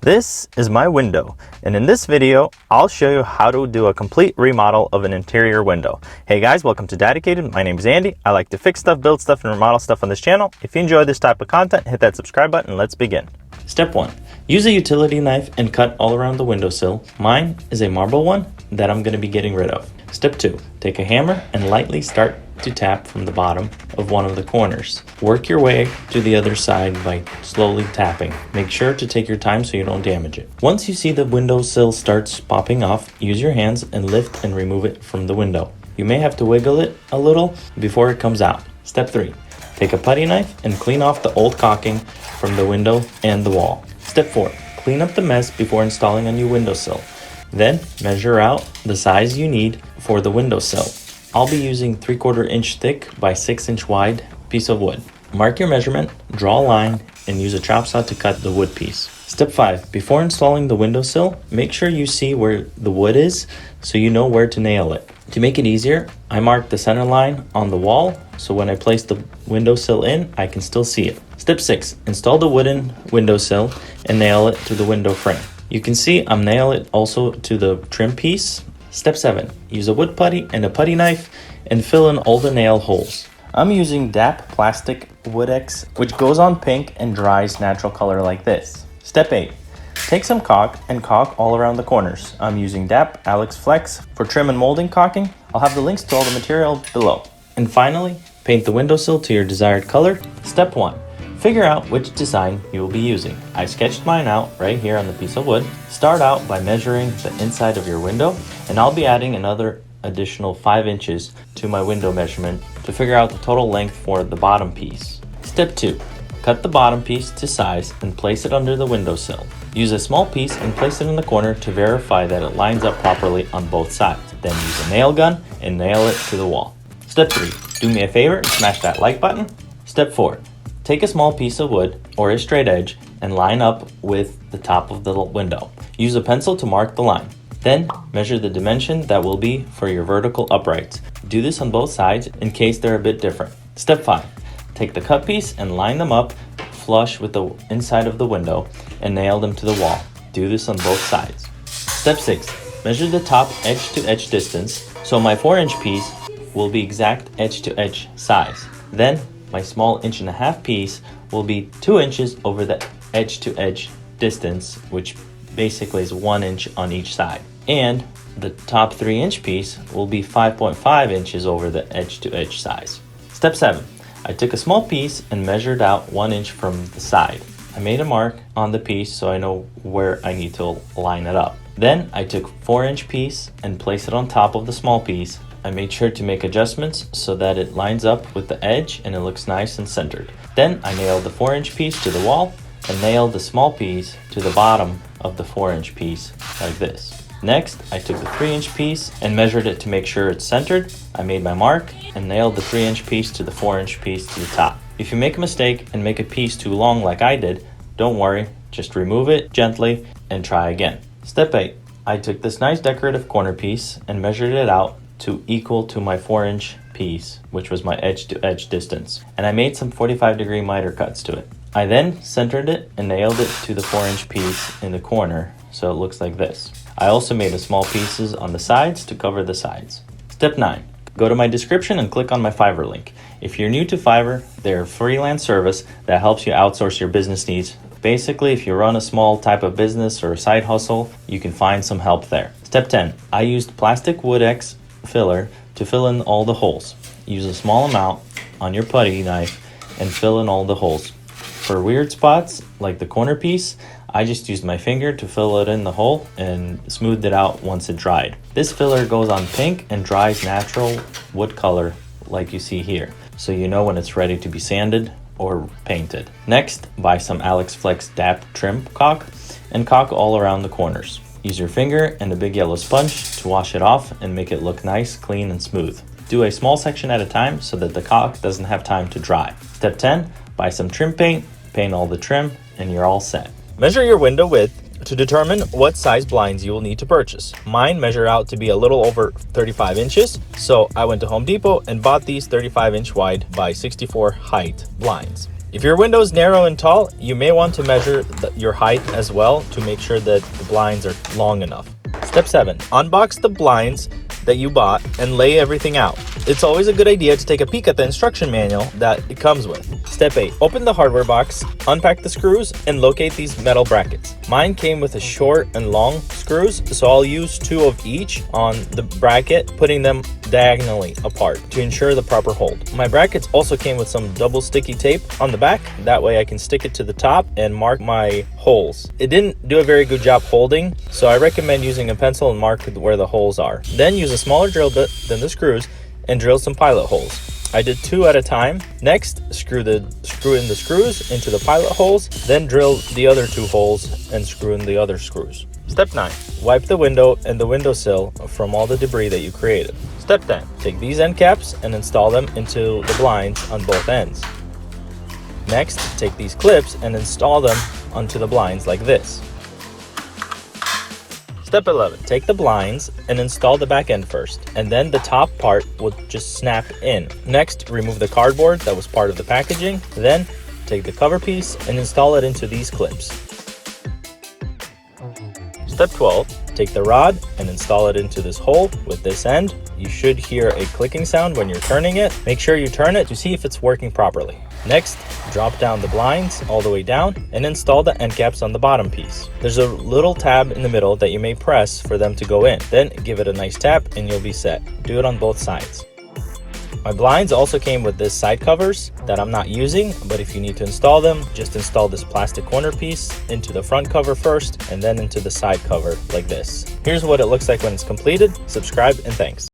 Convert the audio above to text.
This is my window, and in this video, I'll show you how to do a complete remodel of an interior window. Hey guys, welcome to Daddicated. My name is Andy. I like to fix stuff, build stuff, and remodel stuff on this channel. If you enjoy this type of content, hit that subscribe button and let's begin. Step 1. Use a utility knife and cut all around the windowsill. Mine is a marble one that I'm going to be getting rid of. Step 2. Take a hammer and lightly start to tap from the bottom of one of the corners. Work your way to the other side by slowly tapping. Make sure to take your time so you don't damage it. Once you see the windowsill starts popping off, use your hands and lift and remove it from the window. You may have to wiggle it a little before it comes out. Step 3. Take a putty knife and clean off the old caulking from the window and the wall. Step 4. Clean up the mess before installing a new windowsill. Then measure out the size you need for the windowsill. I'll be using 3/4 inch thick by 6 inch wide piece of wood. Mark your measurement, draw a line, and use a chop saw to cut the wood piece. Step 5. Before installing the windowsill, make sure you see where the wood is so you know where to nail it. To make it easier, I marked the center line on the wall so when I place the windowsill in, I can still see it. Step 6. Install the wooden windowsill and nail it to the window frame. You can see I'm nailing it also to the trim piece. Step 7. Use a wood putty and a putty knife and fill in all the nail holes. I'm using DAP plastic Wood X, which goes on pink and dries natural color like this. Step 8. Take some caulk and caulk all around the corners. I'm using DAP Alex Flex for trim and molding caulking. I'll have the links to all the material below. And finally, paint the windowsill to your desired color. Step 1. Figure out which design you will be using. I sketched mine out right here on the piece of wood. Start out by measuring the inside of your window, and I'll be adding another additional 5 inches to my window measurement to figure out the total length for the bottom piece. Step 2. Cut the bottom piece to size and place it under the windowsill. Use a small piece and place it in the corner to verify that it lines up properly on both sides. Then use a nail gun and nail it to the wall. Step 3. Do me a favor and smash that like button. Step 4. Take a small piece of wood or a straight edge and line up with the top of the window. Use a pencil to mark the line. Then measure the dimension that will be for your vertical uprights. Do this on both sides in case they're a bit different. Step 5. Take the cut piece and line them up flush with the inside of the window and nail them to the wall. Do this on both sides. Step 6. Measure the top edge to edge distance so my 4-inch piece will be exact edge to edge size. Then my small 1.5-inch piece will be 2 inches over the edge to edge distance, which basically is 1 inch on each side. And the top 3-inch piece will be 5.5 inches over the edge to edge size. Step 7. I took a small piece and measured out 1 inch from the side. I made a mark on the piece so I know where I need to line it up. Then I took 4-inch piece and placed it on top of the small piece. I made sure to make adjustments so that it lines up with the edge and it looks nice and centered. Then I nailed the 4-inch piece to the wall and nailed the small piece to the bottom of the 4-inch piece like this. Next, I took the 3-inch piece and measured it to make sure it's centered. I made my mark and nailed the 3-inch piece to the 4-inch piece to the top. If you make a mistake and make a piece too long like I did, don't worry, just remove it gently and try again. Step 8. I took this nice decorative corner piece and measured it out to equal to my 4-inch piece, which was my edge to edge distance. And I made some 45-degree miter cuts to it. I then centered it and nailed it to the 4-inch piece in the corner so it looks like this. I also made a small pieces on the sides to cover the sides. Step 9. Go to my description and click on my Fiverr link. If you're new to Fiverr, they're a freelance service that helps you outsource your business needs. Basically, if you run a small type of business or a side hustle, you can find some help there. Step 10. I used plastic Wood X filler to fill in all the holes. Use a small amount on your putty knife and fill in all the holes. For weird spots like the corner piece, I just used my finger to fill it in the hole and smoothed it out once it dried. This filler goes on pink and dries natural wood color like you see here, so you know when it's ready to be sanded or painted. Next, buy some Alex Flex DAP trim caulk and caulk all around the corners. Use your finger and a big yellow sponge to wash it off and make it look nice, clean, and smooth. Do a small section at a time so that the caulk doesn't have time to dry. Step 10. Buy some trim paint, paint all the trim, and you're all set. Measure your window width to determine what size blinds you will need to purchase. Mine measure out to be a little over 35 inches, so I went to Home Depot and bought these 35-inch wide by 64 height blinds. If your window is narrow and tall, you may want to measure your height as well to make sure that the blinds are long enough. Step 7. Unbox the blinds that you bought and lay everything out. It's always a good idea to take a peek at the instruction manual that it comes with. Step 8. Open the hardware box, unpack the screws, and locate these metal brackets. Mine came with a short and long screws, so I'll use 2 of each on the bracket, putting them diagonally apart to ensure the proper hold. My brackets also came with some double sticky tape on the back, that way I can stick it to the top and mark my holes. It didn't do a very good job holding, so I recommend using a pencil and mark where the holes are. Then use a smaller drill bit than the screws and drill some pilot holes. I did 2 at a time. Next, screw in the screws into the pilot holes, then drill the other 2 holes and screw in the other screws. Step 9. Wipe the window and the windowsill from all the debris that you created. Step 10. Take these end caps and install them into the blinds on both ends. Next, take these clips and install them onto the blinds like this. Step 11. Take the blinds and install the back end first, and then the top part will just snap in. Next, remove the cardboard that was part of the packaging. Then, take the cover piece and install it into these clips. Step 12. Take the rod and install it into this hole with this end. You should hear a clicking sound when you're turning it. Make sure you turn it to see if it's working properly. Next, drop down the blinds all the way down and install the end caps on the bottom piece. There's a little tab in the middle that you may press for them to go in. Then give it a nice tap and you'll be set. Do it on both sides. My blinds also came with this side covers that I'm not using, but if you need to install them, just install this plastic corner piece into the front cover first and then into the side cover like this. Here's what it looks like when it's completed. Subscribe and thanks.